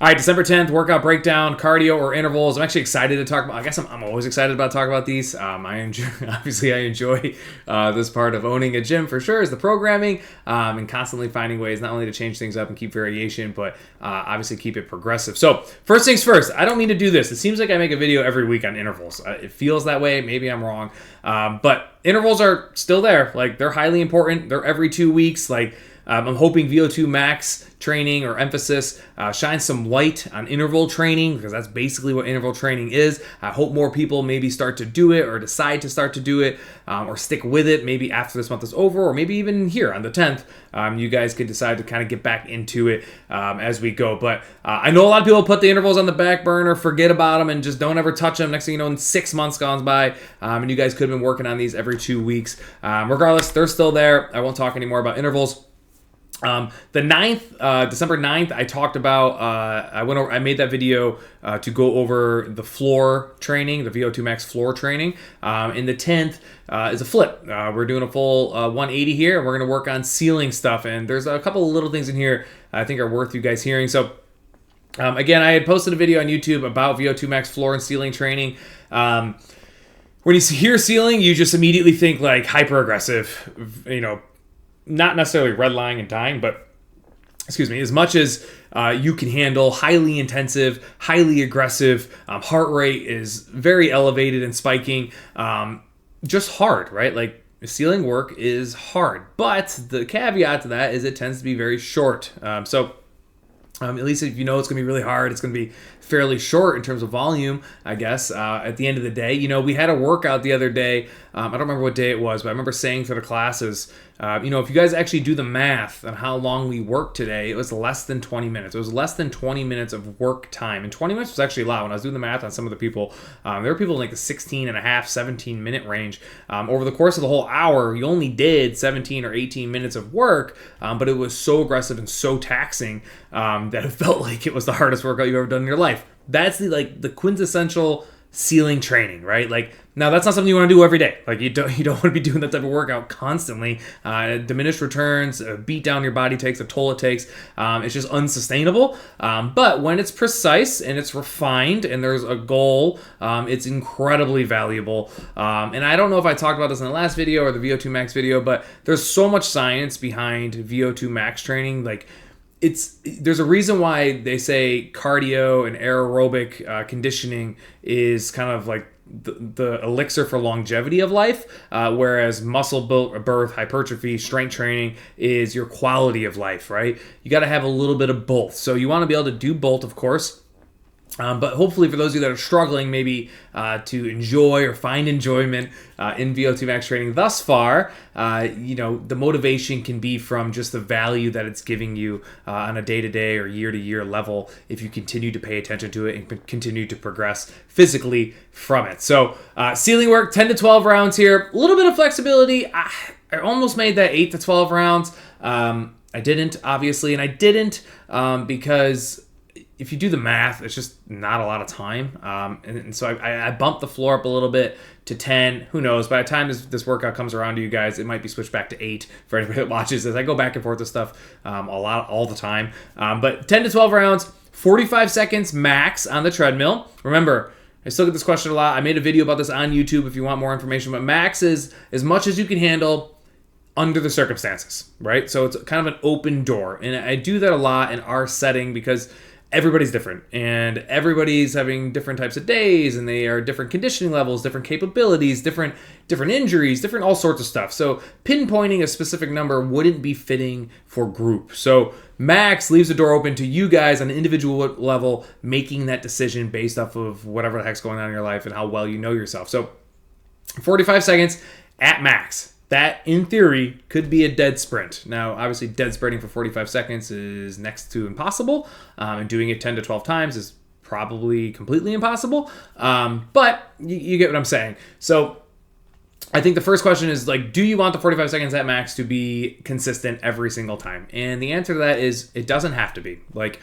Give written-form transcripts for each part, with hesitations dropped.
All right, December 10th, workout breakdown, cardio or intervals. I'm actually excited to talk about. I guess I'm always excited about talking about these. I enjoy, obviously, I enjoy this part of owning a gym for sure, is the programming and constantly finding ways not only to change things up and keep variation, but obviously keep it progressive. So first things first, I don't mean to do this. It seems like I make a video every week on intervals. It feels that way. Maybe I'm wrong, but intervals are still there. Like, they're highly important. They're every 2 weeks. Like, I'm hoping VO2 max training or emphasis shines some light on interval training, because that's basically what interval training is. I hope more people maybe start to do it or decide to start to do it or stick with it maybe after this month is over, or maybe even here on the 10th. You guys could decide to kind of get back into it as we go. But I know a lot of people put the intervals on the back burner, forget about them, and just don't ever touch them. Next thing you know, in 6 months gone by, and you guys could have been working on these every 2 weeks. Regardless, they're still there. I won't talk anymore about intervals. The 9th, December 9th, I talked about, I made that video to go over the floor training, the VO2 max floor training. And the 10th is a flip. We're doing a full 180 here, and we're going to work on ceiling stuff. And there's a couple of little things in here I think are worth you guys hearing. So, again, I had posted a video on YouTube about VO2 max floor and ceiling training. When you hear ceiling, you just immediately think like hyper aggressive, not necessarily redlining and dying, but as much as you can handle, highly intensive, highly aggressive, heart rate is very elevated and spiking, just hard, right? Like, ceiling work is hard, but the caveat to that is it tends to be very short. So at least if you know it's going to be really hard, it's going to be fairly short in terms of volume, I guess, at the end of the day. We had a workout the other day. I don't remember what day it was, but I remember saying to the classes, if you guys actually do the math on how long we worked today, it was less than 20 minutes. It was less than 20 minutes of work time. And 20 minutes was actually a lot. When I was doing the math on some of the people, there were people in like the 16 and a half, 17 minute range. Over the course of the whole hour, you only did 17 or 18 minutes of work, but it was so aggressive and so taxing that it felt like it was the hardest workout you've ever done in your life. That's the quintessential ceiling training, right? Like, now that's not something you want to do every day. Like, you don't want to be doing that type of workout constantly. Diminished returns, beat down your body takes, a toll it takes. It's just unsustainable. But when it's precise and it's refined and there's a goal, it's incredibly valuable. And I don't know if I talked about this in the last video or the VO2 max video, but there's so much science behind VO2 max training. Like, there's a reason why they say cardio and aerobic conditioning is kind of like the elixir for longevity of life, whereas muscle birth, hypertrophy, strength training is your quality of life, right? You got to have a little bit of both. So you want to be able to do both, of course. But hopefully for those of you that are struggling maybe to enjoy or find enjoyment in VO2 max training thus far, the motivation can be from just the value that it's giving you on a day-to-day or year-to-year level if you continue to pay attention to it and continue to progress physically from it. So ceiling work, 10 to 12 rounds here. A little bit of flexibility. I almost made that 8 to 12 rounds. I didn't, obviously, and I didn't because if you do the math, it's just not a lot of time. And so I bumped the floor up a little bit to 10. Who knows? By the time this workout comes around to you guys, it might be switched back to 8 for anybody that watches this. I go back and forth with stuff all the time. But 10 to 12 rounds, 45 seconds max on the treadmill. Remember, I still get this question a lot. I made a video about this on YouTube if you want more information. But max is as much as you can handle under the circumstances, right? So it's kind of an open door. And I do that a lot in our setting because everybody's different and everybody's having different types of days, and they are different conditioning levels, different capabilities, different injuries, different all sorts of stuff. So pinpointing a specific number wouldn't be fitting for group. So max leaves the door open to you guys on an individual level, making that decision based off of whatever the heck's going on in your life and how well you know yourself. So 45 seconds at max. That, in theory, could be a dead sprint. Now, obviously, dead sprinting for 45 seconds is next to impossible, and doing it 10 to 12 times is probably completely impossible, but you get what I'm saying. So I think the first question is, like, do you want the 45 seconds at max to be consistent every single time? And the answer to that is it doesn't have to be. Like,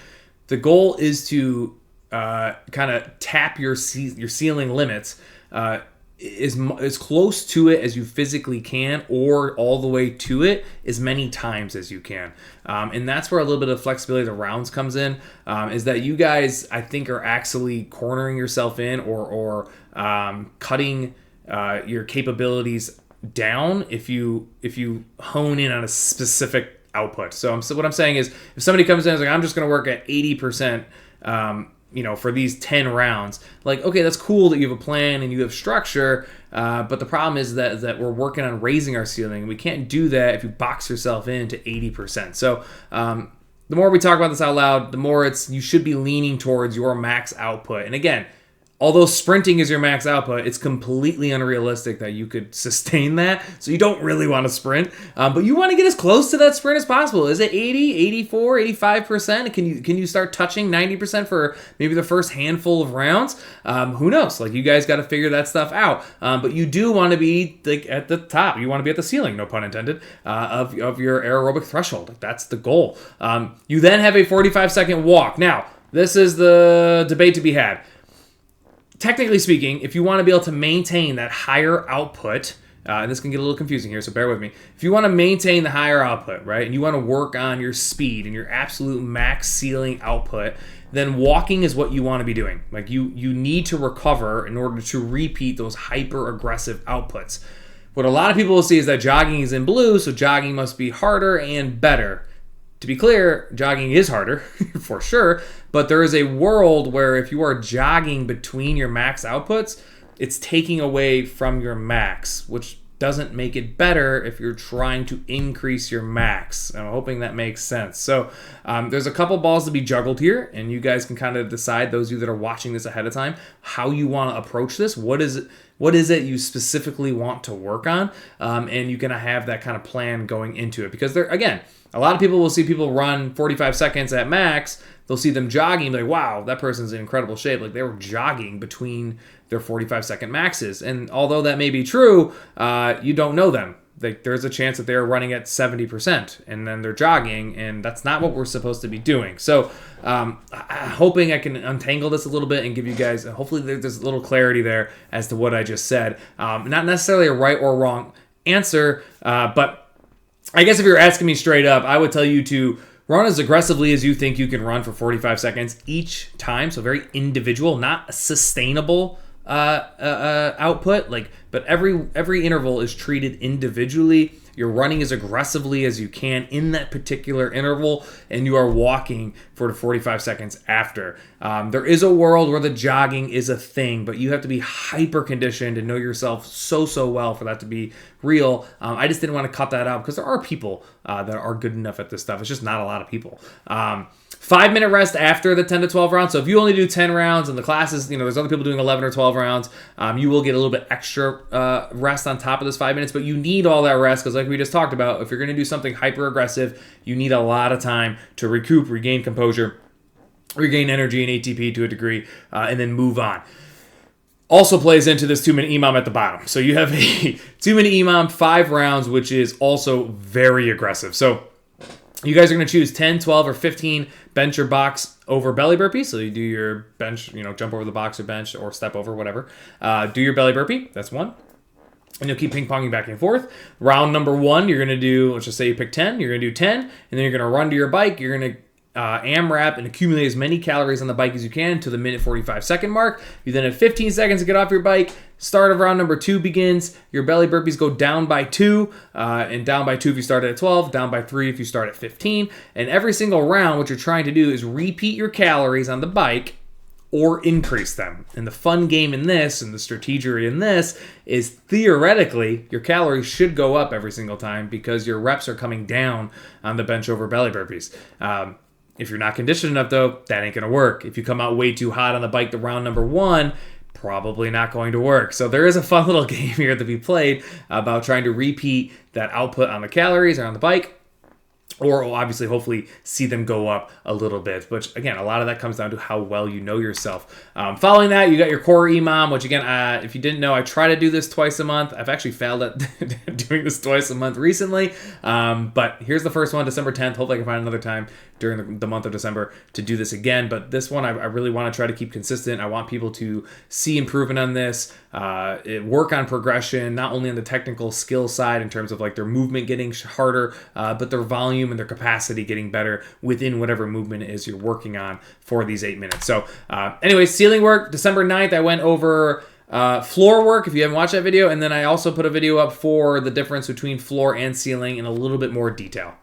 the goal is to kind of tap your ceiling limits as close to it as you physically can, or all the way to it as many times as you can. And that's where a little bit of flexibility of the rounds comes in, is that you guys, I think, are actually cornering yourself in, or cutting your capabilities down if you hone in on a specific output. So what I'm saying is, if somebody comes in and is like, I'm just going to work at 80%, for these 10 rounds, like, okay, that's cool that you have a plan and you have structure, but the problem is that we're working on raising our ceiling. We can't do that if you box yourself into 80%. So the more we talk about this out loud, the more you should be leaning towards your max output. And again, although sprinting is your max output, it's completely unrealistic that you could sustain that. So you don't really want to sprint, but you want to get as close to that sprint as possible. Is it 80, 84, 85%? Can you start touching 90% for maybe the first handful of rounds? Who knows? Like, you guys got to figure that stuff out. But you do want to be like at the top. You want to be at the ceiling, no pun intended, of your aerobic threshold. Like, that's the goal. You then have a 45-second walk. Now, this is the debate to be had. Technically speaking, if you want to be able to maintain that higher output, and this can get a little confusing here, so bear with me. If you want to maintain the higher output, right, and you want to work on your speed and your absolute max ceiling output, then walking is what you want to be doing. Like, you need to recover in order to repeat those hyper aggressive outputs. What a lot of people will see is that jogging is in blue, so jogging must be harder and better. To be clear, jogging is harder, for sure, but there is a world where if you are jogging between your max outputs, it's taking away from your max, which doesn't make it better if you're trying to increase your max. I'm hoping that makes sense. So there's a couple balls to be juggled here, and you guys can kind of decide, those of you that are watching this ahead of time, how you want to approach this. What is it you specifically want to work on? And you're going to have that kind of plan going into it. Because again, a lot of people will see people run 45 seconds at max. They'll see them jogging, like, wow, that person's in incredible shape. Like, they were jogging between their 45-second maxes. And although that may be true, you don't know them. Like, there's a chance that they're running at 70% and then they're jogging, and that's not what we're supposed to be doing. So I'm hoping I can untangle this a little bit and give you guys, hopefully there's a little clarity there as to what I just said. Not necessarily a right or wrong answer, but I guess if you're asking me straight up, I would tell you to run as aggressively as you think you can run for 45 seconds each time. So very individual, not a sustainable output. But every interval is treated individually. You're running as aggressively as you can in that particular interval, and you are walking for the 45 seconds after. There is a world where the jogging is a thing, but you have to be hyper conditioned and know yourself so well for that to be real. I just didn't want to cut that out because there are people that are good enough at this stuff. It's just not a lot of people. 5-minute rest after the 10 to 12 rounds. So if you only do 10 rounds and the classes, there's other people doing 11 or 12 rounds, you will get a little bit extra rest on top of this 5 minutes, but you need all that rest because, like we just talked about, if you're going to do something hyper aggressive, you need a lot of time to recoup, regain composure, regain energy and ATP to a degree, and then move on. Also plays into this 2-minute EMOM at the bottom. So you have a 2-minute EMOM, 5 rounds, which is also very aggressive. So you guys are going to choose 10, 12, or 15 bench or box over belly burpees. So you do your bench, jump over the box or bench or step over, whatever. Do your belly burpee. That's 1. And you'll keep ping-ponging back and forth. Round number 1, you're going to do, let's just say you pick 10. You're going to do 10, and then you're going to run to your bike. You're going to AMRAP and accumulate as many calories on the bike as you can to the minute 45-second mark. You then have 15 seconds to get off your bike. Start of round number 2 begins. Your belly burpees go down by 2, and down by 2 if you start at 12, down by 3 if you start at 15. And every single round, what you're trying to do is repeat your calories on the bike or increase them. And the fun game in this, and the strategery in this, is theoretically your calories should go up every single time because your reps are coming down on the bench over belly burpees. If you're not conditioned enough, though, that ain't going to work. If you come out way too hot on the bike the round number 1, probably not going to work. So there is a fun little game here to be played about trying to repeat that output on the calories or on the bike, or obviously, hopefully, see them go up a little bit. But again, a lot of that comes down to how well you know yourself. Following that, you got your core EMOM, which again, if you didn't know, I try to do this twice a month. I've actually failed at doing this twice a month recently. But here's the first one, December 10th. Hopefully I can find another time during the month of December to do this again. But this one, I really want to try to keep consistent. I want people to see improvement on this, work on progression, not only on the technical skill side in terms of like their movement getting harder, but their volume and their capacity getting better within whatever movement it is you're working on for these 8 minutes. So anyway, ceiling work, December 9th, I went over floor work, if you haven't watched that video, and then I also put a video up for the difference between floor and ceiling in a little bit more detail.